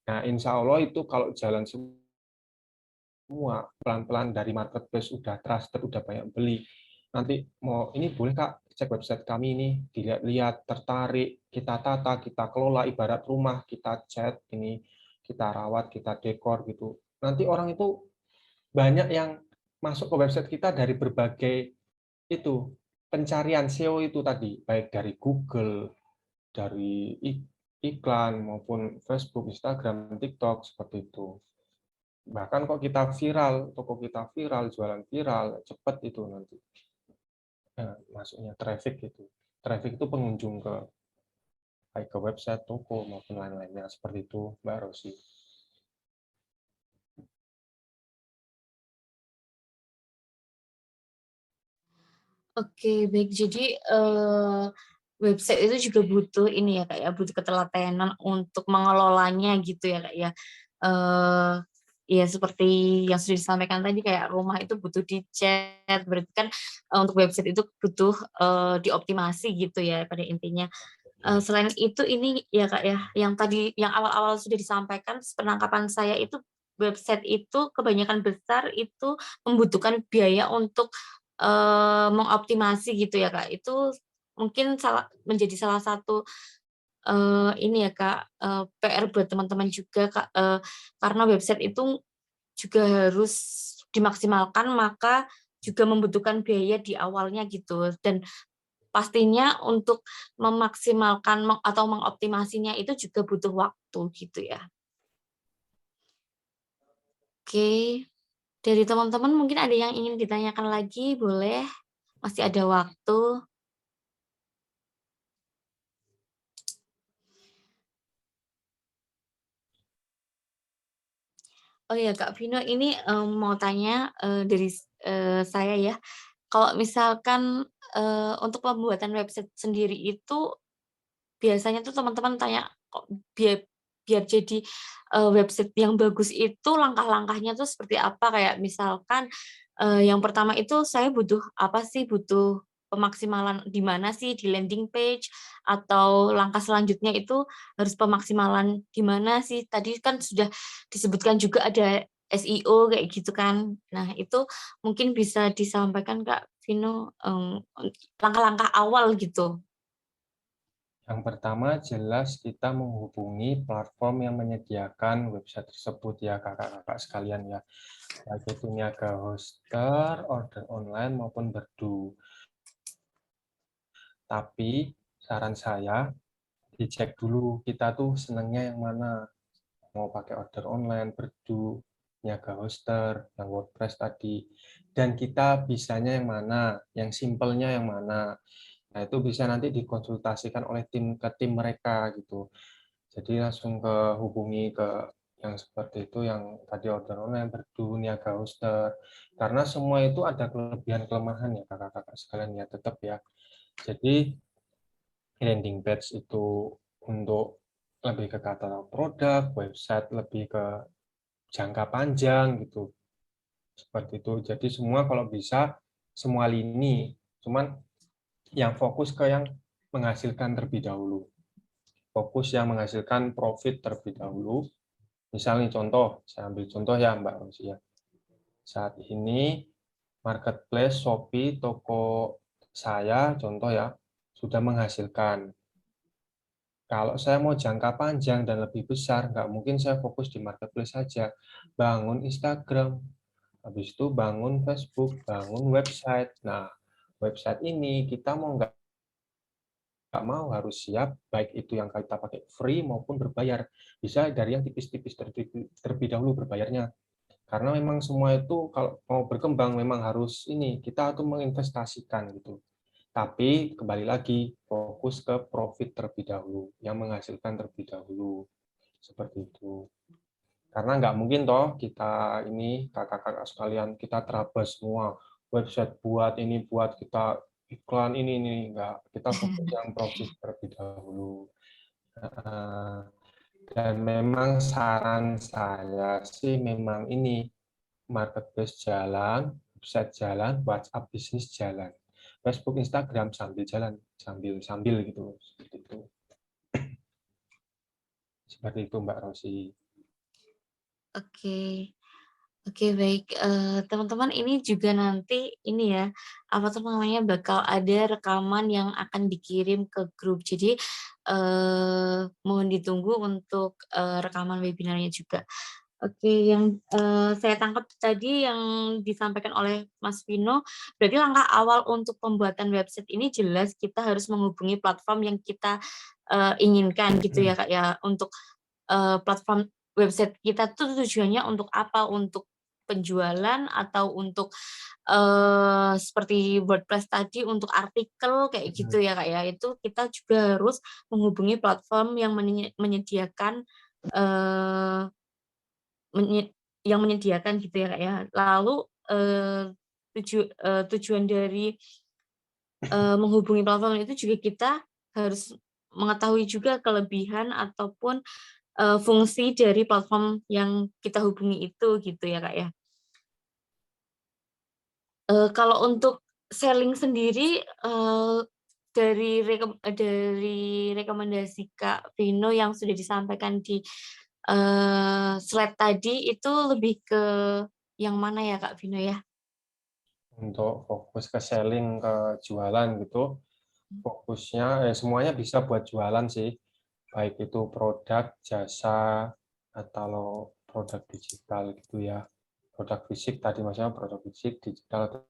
Nah, insya Allah itu kalau jalan semua, pelan-pelan dari marketplace udah trusted, udah banyak beli. Nanti mau ini boleh Kak cek website kami ini, dilihat-lihat, tertarik, kita tata, kita kelola ibarat rumah, kita cat ini, kita rawat, kita dekor gitu. Nanti orang itu banyak yang masuk ke website kita dari berbagai itu pencarian SEO itu tadi, baik dari Google, dari iklan maupun Facebook, Instagram, TikTok seperti itu. Bahkan kok kita viral, toko kita viral, jualan viral, cepat itu nanti masuknya traffic itu. Traffic itu pengunjung ke baik ke website, toko maupun lain-lainnya seperti itu, Mbak Rosi. Oke, baik. Jadi website itu juga butuh ini ya Kak ya, butuh ketelatenan untuk mengelolanya gitu ya Kak ya. Eh ya seperti yang sudah disampaikan tadi, kayak rumah itu butuh dicat, berarti kan untuk website itu butuh dioptimasi gitu ya pada intinya. Selain itu ini ya Kak ya, yang tadi yang awal-awal sudah disampaikan, penangkapan saya itu website itu kebanyakan besar itu membutuhkan biaya untuk mengoptimasi gitu ya Kak. Itu mungkin menjadi salah satu ini ya Kak, PR buat teman-teman juga Kak, karena website itu juga harus dimaksimalkan, maka juga membutuhkan biaya di awalnya gitu. Dan pastinya untuk memaksimalkan atau mengoptimasinya itu juga butuh waktu gitu ya. Oke, dari teman-teman mungkin ada yang ingin ditanyakan lagi, boleh? Masih ada waktu. Oh ya Kak Vino, ini mau tanya dari saya ya. Kalau misalkan untuk pembuatan website sendiri itu biasanya tuh teman-teman tanya, kok biar biar jadi website yang bagus itu langkah-langkahnya tuh seperti apa? Kayak misalkan yang pertama itu saya butuh apa sih? Butuh pemaksimalan di mana sih? Di landing page atau langkah selanjutnya itu harus pemaksimalan di mana sih? Tadi kan sudah disebutkan juga ada SEO kayak gitu kan. Nah, itu mungkin bisa disampaikan Kak Vino, langkah-langkah awal gitu. Yang pertama jelas kita menghubungi platform yang menyediakan website tersebut ya kakak-kakak sekalian ya. Baik itu niaga hoster, order online maupun berdu. Tapi saran saya dicek dulu kita tuh senangnya yang mana. Mau pakai order online, berdu, niaga hoster, yang WordPress tadi. Dan kita bisanya yang mana, yang simpelnya yang mana. Nah, itu bisa nanti dikonsultasikan oleh tim ke tim mereka gitu. Jadi langsung hubungi ke yang seperti itu, yang tadi order online, berdu, niaga hoster. Karena semua itu ada kelebihan kelemahan ya kakak-kakak sekalian ya, tetap ya. Jadi landing page itu untuk lebih ke katalog produk, website lebih ke jangka panjang gitu. Seperti itu. Jadi semua kalau bisa semua lini. Cuman yang fokus ke yang menghasilkan terlebih dahulu. Fokus yang menghasilkan profit terlebih dahulu. Misalnya contoh, saya ambil contoh ya Mbak Rosia. Saat ini marketplace Shopee, toko saya contoh ya, sudah menghasilkan. Kalau saya mau jangka panjang dan lebih besar, nggak mungkin saya fokus di marketplace saja. Bangun Instagram, habis itu bangun Facebook, bangun website. Nah, website ini kita mau nggak mau harus siap, baik itu yang kita pakai free maupun berbayar. Bisa dari yang tipis-tipis terlebih dahulu berbayarnya. Karena memang semua itu kalau mau berkembang memang harus ini, kita harus menginvestasikan gitu. Tapi kembali lagi fokus ke profit terlebih dahulu, yang menghasilkan terlebih dahulu. Seperti itu. Karena nggak mungkin toh kita ini kakak-kakak sekalian kita terabas semua website buat ini buat kita iklan ini nggak, kita fokus yang profit terlebih dahulu. Dan memang saran saya sih memang ini marketplace jalan, website jalan, WhatsApp bisnis jalan, Facebook, Instagram sambil jalan, sambil sambil gitu, seperti itu. Seperti itu Mbak Rosi. Oke. Oke, baik, teman-teman, ini juga nanti ini ya, apa tuh namanya, bakal ada rekaman yang akan dikirim ke grup. Jadi, mohon ditunggu untuk, rekaman webinarnya juga. Oke, yang, saya tangkap tadi yang disampaikan oleh Mas Vino, berarti langkah awal untuk pembuatan website ini jelas kita harus menghubungi platform yang kita, inginkan gitu ya, Kak, ya. Untuk, platform website kita tuh tujuannya untuk apa? Untuk penjualan atau untuk, seperti WordPress tadi untuk artikel kayak gitu ya, Kak, ya. Itu kita juga harus menghubungi platform yang menyediakan, eee, yang menyediakan gitu ya, Kak, ya. Lalu, tujuan dari, menghubungi platform itu juga kita harus mengetahui juga kelebihan ataupun, fungsi dari platform yang kita hubungi itu gitu ya, Kak, ya. Kalau untuk selling sendiri, dari rekomendasi Kak Vino yang sudah disampaikan di, slide tadi, itu lebih ke yang mana ya, Kak Vino ya? Untuk fokus ke selling, ke jualan gitu, fokusnya semuanya bisa buat jualan sih, baik itu produk, jasa, atau produk digital gitu ya. Produk fisik tadi maksudnya produk fisik, digital, atau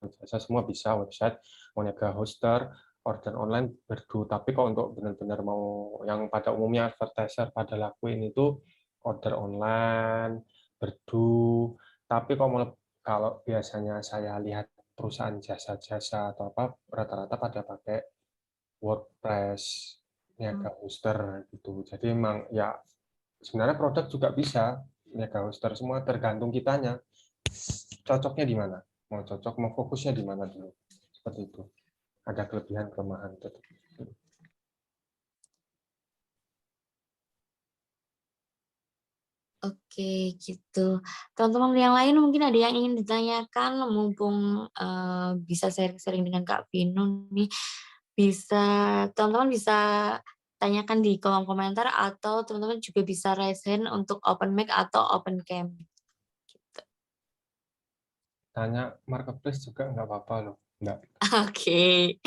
jasa semua bisa, website, mau niaga hoster, order online, berdu. Tapi kalau untuk benar-benar mau yang pada umumnya advertiser pada lakuin itu order online, berdu. Tapi kalau biasanya saya lihat perusahaan jasa-jasa atau apa rata-rata pada pakai WordPress, niaga hoster gitu. Jadi memang ya sebenarnya produk juga bisa niaga hoster, semua tergantung kitanya cocoknya di mana, mau cocok mau fokusnya di mana dulu, seperti itu. Ada kelebihan kelemahan tetap. Oke, gitu. Teman-teman yang lain mungkin ada yang ingin ditanyakan, mumpung, bisa sharing-sharing dengan Kak Vino nih, teman-teman bisa tanyakan di kolom komentar atau teman-teman juga bisa raise hand untuk open mic atau open cam, gitu. Tanya marketplace juga nggak apa-apa loh, nggak. Oke,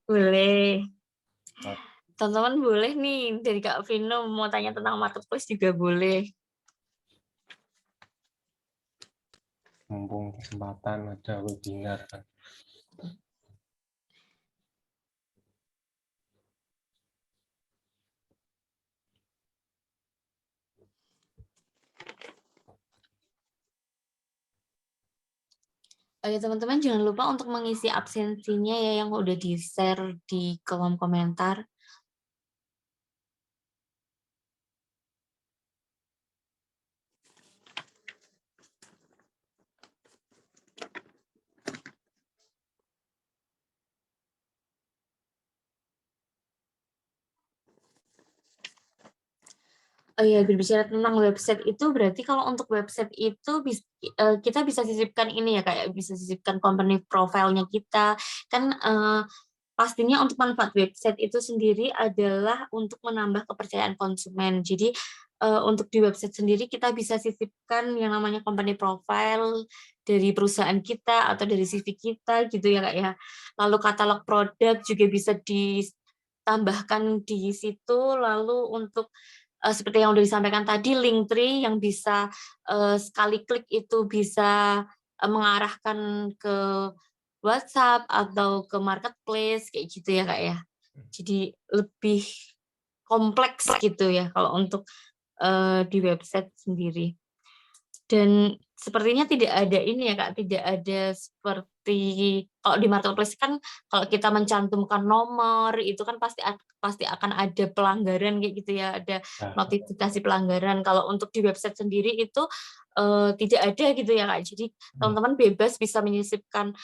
boleh. Nah, Teman-teman boleh nih dari Kak Vino mau tanya tentang marketplace juga boleh. mumpung kesempatan ada webinar kan. Oke, teman-teman jangan lupa untuk mengisi absensinya ya yang udah di-share di kolom komentar. Oh iya, berbicara tentang website itu berarti kalau untuk website itu kita bisa sisipkan ini ya, kayak bisa sisipkan company profile-nya kita. Kan pastinya untuk manfaat website itu sendiri adalah untuk menambah kepercayaan konsumen. Jadi untuk di website sendiri kita bisa sisipkan yang namanya company profile dari perusahaan kita atau dari CV kita gitu ya Kak ya. Lalu katalog produk juga bisa ditambahkan di situ. Lalu untuk seperti yang udah disampaikan tadi, Linktree yang bisa sekali klik itu bisa mengarahkan ke WhatsApp atau ke marketplace kayak gitu ya Kak ya. Jadi lebih kompleks gitu ya kalau untuk di website sendiri. Dan sepertinya tidak ada ini ya Kak, tidak ada seperti kalau di marketplace kan kalau kita mencantumkan nomor itu kan pasti akan ada pelanggaran kayak gitu ya, ada Nah, notifikasi pelanggaran. Kalau untuk di website sendiri itu tidak ada gitu ya Kak. Jadi teman-teman bebas bisa menyisipkan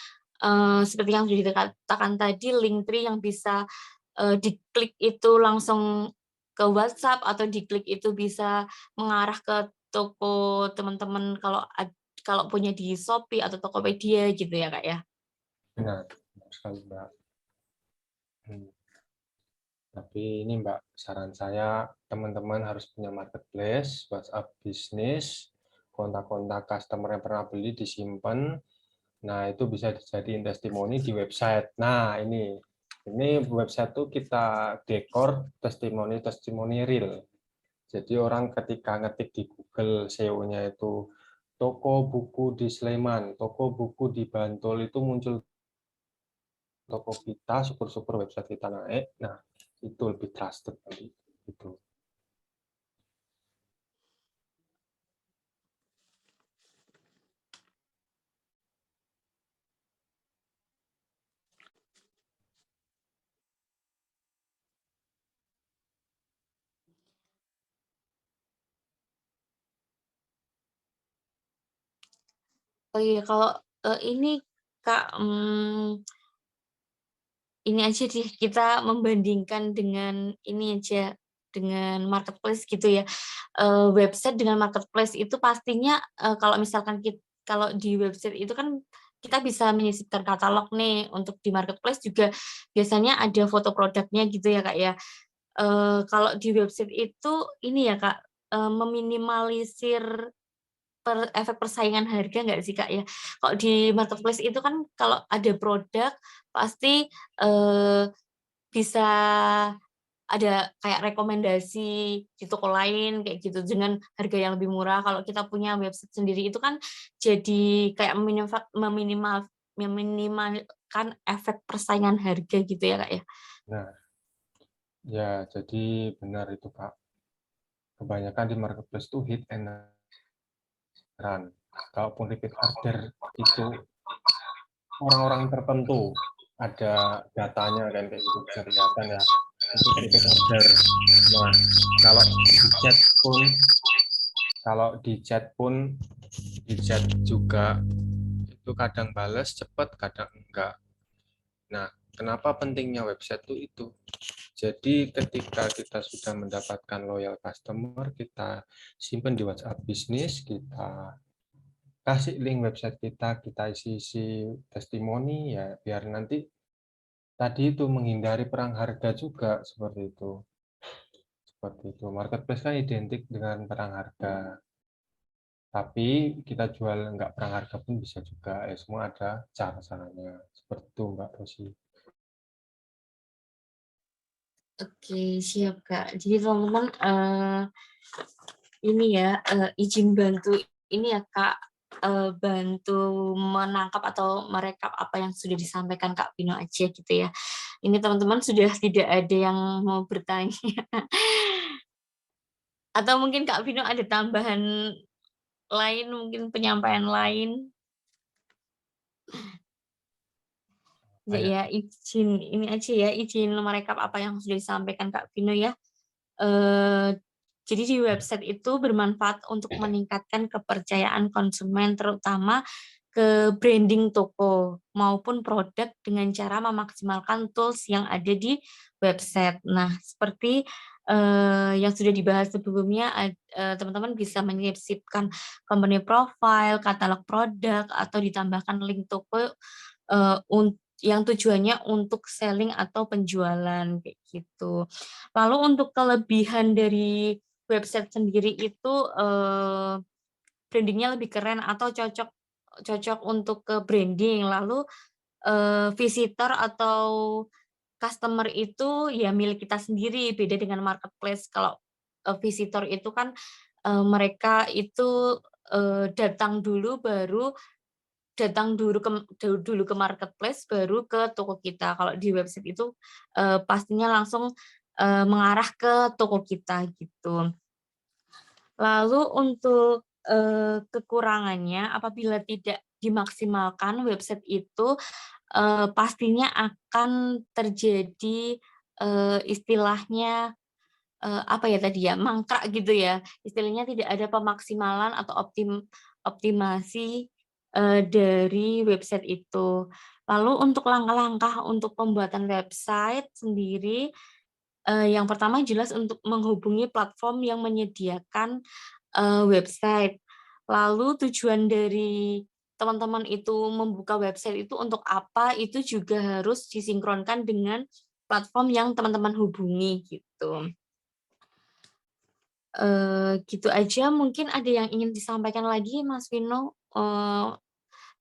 seperti yang sudah dikatakan tadi, Linktree yang bisa diklik itu langsung ke WhatsApp atau diklik itu bisa mengarah ke toko teman-teman kalau punya di Shopee atau Tokopedia gitu ya, Kak, ya? benar, benar sekali Mbak. Hmm. Tapi ini Mbak, saran saya teman-teman harus punya marketplace, WhatsApp bisnis, kontak-kontak customer yang pernah beli disimpan. Nah, itu bisa dijadiin testimoni di website. Nah, ini website tuh kita dekor testimoni-testimoni real. Jadi orang ketika ngetik di Google SEO-nya itu toko buku di Sleman, toko buku di Bantul itu muncul toko kita, syukur-syukur website kita naik. Nah, itu lebih trusted nanti gitu. Oh iya, kalau ini Kak, ini aja deh, kita membandingkan dengan ini aja, dengan marketplace gitu ya. Website dengan marketplace itu pastinya, kalau misalkan kalau di website itu kan kita bisa menyisipkan katalog nih, untuk di marketplace juga biasanya ada foto produknya gitu ya, Kak, ya. Kalau di website itu ini ya, Kak, meminimalisir efek persaingan harga nggak sih, Kak, ya? Kalau di marketplace itu kan kalau ada produk pasti, bisa ada kayak rekomendasi di toko lain kayak gitu dengan harga yang lebih murah. Kalau kita punya website sendiri itu kan jadi kayak meminimalkan efek persaingan harga gitu ya, Kak, ya? Nah, ya jadi benar itu Kak. Kebanyakan di marketplace itu hit and run. Kalaupun repeat order itu orang-orang tertentu ada datanya kan kayak gitu bisa kelihatan ya untuk repeat order. Nah, kalau di chat pun di chat juga itu kadang bales cepat, kadang enggak. Nah, kenapa pentingnya website itu? Jadi ketika kita sudah mendapatkan loyal customer, kita simpan di WhatsApp bisnis, kita kasih link website kita isi-isi testimoni ya biar nanti tadi itu menghindari perang harga juga seperti itu. Seperti itu. Marketplace kan identik dengan perang harga. Tapi kita jual nggak perang harga pun bisa juga. Ya semua ada cara-caranya. Seperti itu Mbak Rosi. Oke, siap, Kak. Jadi teman-teman, ini ya, izin bantu ini ya, Kak, bantu menangkap atau merekap apa yang sudah disampaikan Kak Vino aja gitu ya. Ini teman-teman sudah tidak ada yang mau bertanya. Atau mungkin Kak Vino ada tambahan lain, mungkin penyampaian lain? Ya Kayak ya, izin ini aja ya, izin merekap apa yang sudah disampaikan Kak Vino ya. Eee, jadi di website itu bermanfaat untuk meningkatkan kepercayaan konsumen, terutama ke branding toko maupun produk dengan cara memaksimalkan tools yang ada di website. Nah, seperti yang sudah dibahas sebelumnya, teman-teman bisa menyisipkan company profile, katalog produk, atau ditambahkan link toko yang tujuannya untuk selling atau penjualan kayak gitu. Lalu untuk kelebihan dari website sendiri itu brandingnya lebih keren atau cocok untuk ke branding. Lalu visitor atau customer itu ya milik kita sendiri, beda dengan marketplace. Kalau visitor itu kan mereka itu datang dulu ke marketplace baru ke toko kita. Kalau di website itu pastinya langsung mengarah ke toko kita gitu. Lalu untuk kekurangannya apabila tidak dimaksimalkan website itu pastinya akan terjadi istilahnya apa ya tadi ya, mangkrak gitu ya. Istilahnya tidak ada pemaksimalan atau optimasi dari website itu. Lalu untuk langkah-langkah untuk pembuatan website sendiri, yang pertama jelas untuk menghubungi platform yang menyediakan website. Lalu tujuan dari teman-teman itu membuka website itu untuk apa, itu juga harus disinkronkan dengan platform yang teman-teman hubungi gitu. Gitu aja, mungkin ada yang ingin disampaikan lagi Mas Vino,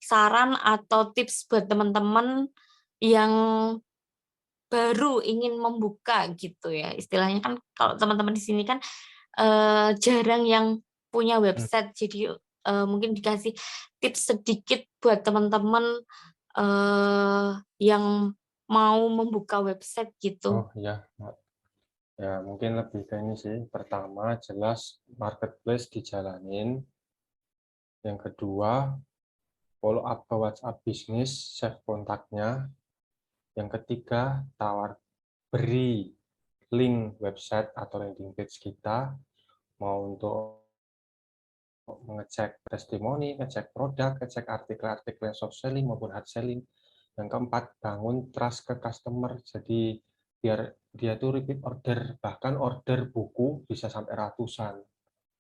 saran atau tips buat teman-teman yang baru ingin membuka gitu ya, istilahnya kan kalau teman-teman di sini kan, jarang yang punya website, jadi, mungkin dikasih tips sedikit buat teman-teman, yang mau membuka website gitu. Oh iya, ya mungkin lebih ke ini sih. Pertama jelas marketplace dijalanin. Yang kedua follow up ke WhatsApp bisnis, save kontaknya. Yang ketiga beri link website atau landing page kita, mau untuk mengecek testimoni, ngecek produk, ngecek artikel-artikel yang soft selling maupun hard selling. Yang keempat, bangun trust ke customer. Jadi biar dia tuh repeat order, bahkan order buku bisa sampai ratusan,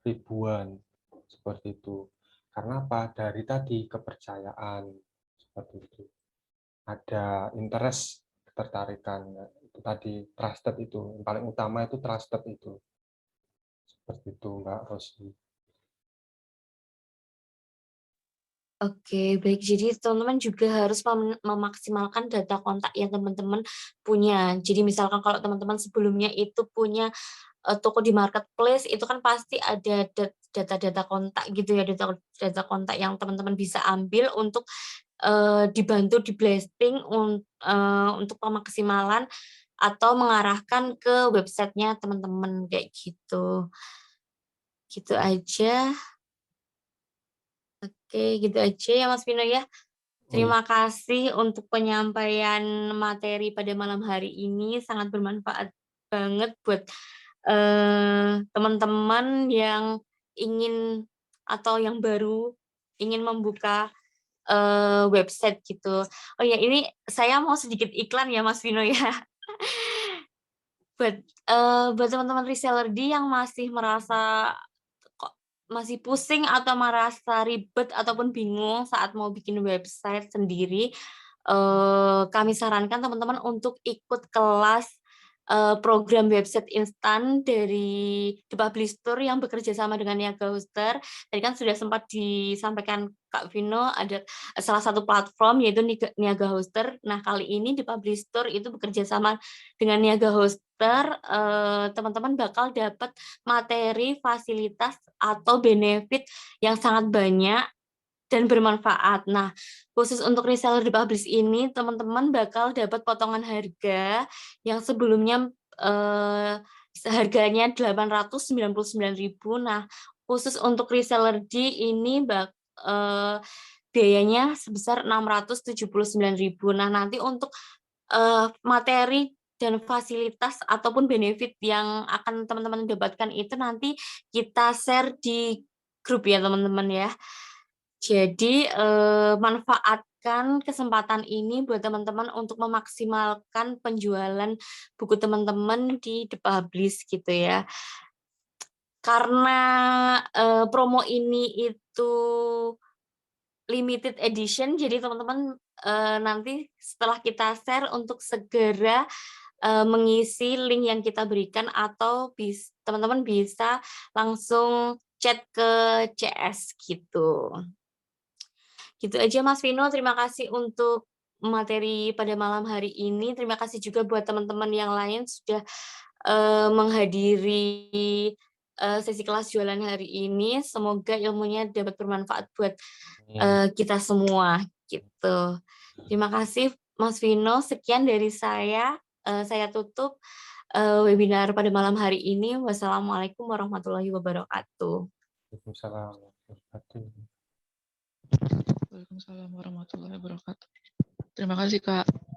ribuan, seperti itu. Karena apa? Dari tadi kepercayaan, seperti itu. Ada interest, ketertarikan, itu tadi trusted itu. Yang paling utama itu trusted itu. Seperti itu, Mbak Rosi. Oke, baik. Jadi teman-teman juga harus memaksimalkan data kontak yang teman-teman punya. Jadi misalkan kalau teman-teman sebelumnya itu punya toko di marketplace, itu kan pasti ada data-data kontak gitu ya, data kontak yang teman-teman bisa ambil untuk dibantu di blasting untuk pemaksimalan atau mengarahkan ke websitenya teman-teman kayak gitu. Gitu aja. Oke, gitu aja ya Mas Vino ya. Oh iya. Terima kasih untuk penyampaian materi pada malam hari ini, sangat bermanfaat banget buat teman-teman yang ingin atau yang baru ingin membuka website gitu. Oh ya, ini saya mau sedikit iklan ya Mas Vino ya. Buat teman-teman reseller yang masih merasa kok masih pusing atau merasa ribet ataupun bingung saat mau bikin website sendiri, kami sarankan teman-teman untuk ikut kelas program website instan dari The Publish Store yang bekerja sama dengan Niaga Hoster. Tadi kan sudah sempat disampaikan Kak Vino, ada salah satu platform yaitu Niaga Hoster. Nah, kali ini The Publish Store itu bekerja sama dengan Niaga Hoster, teman-teman bakal dapat materi, fasilitas, atau benefit yang sangat banyak dan bermanfaat. Nah, khusus untuk reseller di Publish ini, teman-teman bakal dapat potongan harga yang sebelumnya harganya 899.000. Nah, khusus untuk reseller ini biayanya sebesar 679.000. Nah, nanti untuk materi dan fasilitas ataupun benefit yang akan teman-teman dapatkan itu nanti kita share di grup ya, teman-teman ya. Jadi, manfaat memanfaatkan kesempatan ini buat teman-teman untuk memaksimalkan penjualan buku teman-teman di The Publish gitu ya. Karena, promo ini itu limited edition, jadi teman-teman, nanti setelah kita share untuk segera, mengisi link yang kita berikan atau teman-teman bisa langsung chat ke CS gitu. Gitu aja Mas Vino, terima kasih untuk materi pada malam hari ini. Terima kasih juga buat teman-teman yang lain sudah, menghadiri, sesi kelas jualan hari ini. Semoga ilmunya dapat bermanfaat buat, kita semua, gitu. Terima kasih Mas Vino, sekian dari saya tutup, webinar pada malam hari ini. Wassalamualaikum warahmatullahi wabarakatuh. Waalaikumsalam warahmatullahi wabarakatuh. Waalaikumsalam warahmatullahi wabarakatuh. Terima kasih, Kak.